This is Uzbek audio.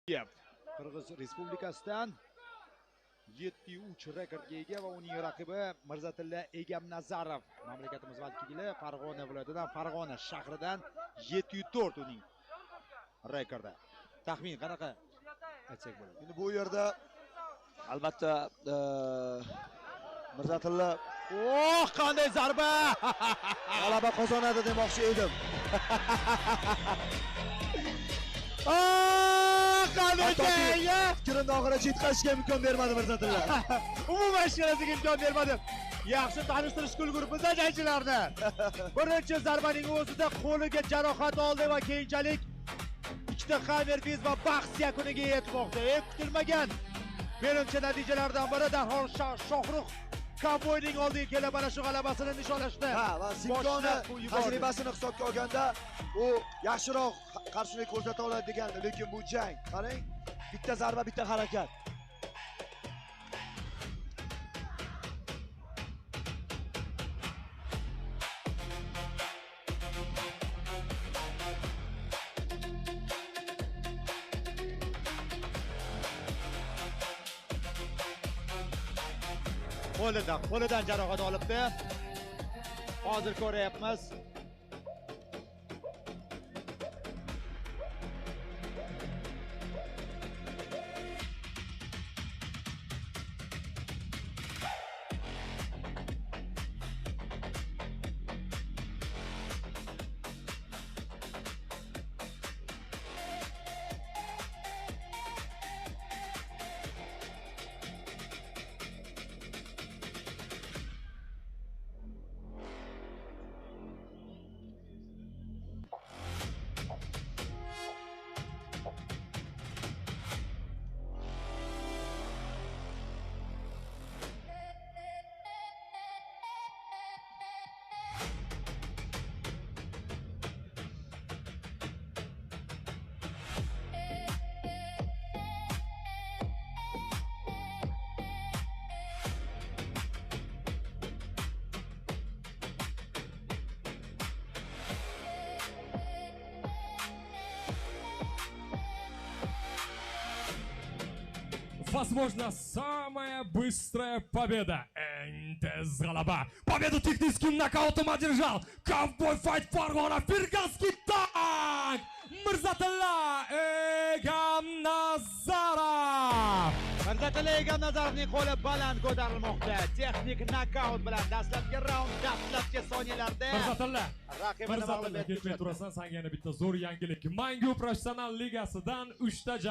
Qirg'iz Respublikasidan 7-3 rekordga ega va uning raqibi Mirzatilla Egamnazarov mamlakatimiz vakili Farg'ona viloyatidan, Farg'ona shahridan 7-4 uning rekordi. Taxmin qanaqa aytsak bo'ladi? Endi bu yerda albatta Mirzatilla qanday zarba! g'alaba qozonadi demoqchi edim. Fikrimni oxirigacha yetkazishga imkon bermadi Mirzatilla. Umuman hech narsaga imkon bermadim. Yaxshi tanishtirish guruhimizda jangchilarni. Birinchi zarbaning o'zida qo'liga jarohat oldi va keyinchalik ikkita Xaverbiz va bahs yakuniga yetmoqda. Kutilmagan birinchi natijalardan biri darhol Shohrux Kovboyning oldiga kelib mana shu g'alabasini nishonlashdi. Va Simkoni tajribasini hisobga olganda u yaxshiroq qarshilik ko'rsata oladi degandi, lekin bu jang, qarang, bitta zarba, bitta harakat. Qo'lidan jarohat olibdi. Hozir ko'ryapmiz. Возможно, самая быстрая победа. Энтез Галаба. Победу техническим нокаутом одержал Ковбой Файт Фарг'она Firkanskiy tank Mirzatilla Egamnazarov. Mirzatilla Egamnazarovning qo'li baland ko'tarilmoqda. Texnik nokaut bilan dastlabki raund, dastlabki soniyalarda Mirzatilla raqibini mag'lub etdi. ketmay turasan, senga yana bitta zo'r yangilik. Mangu professional ligasidan 3 ta jang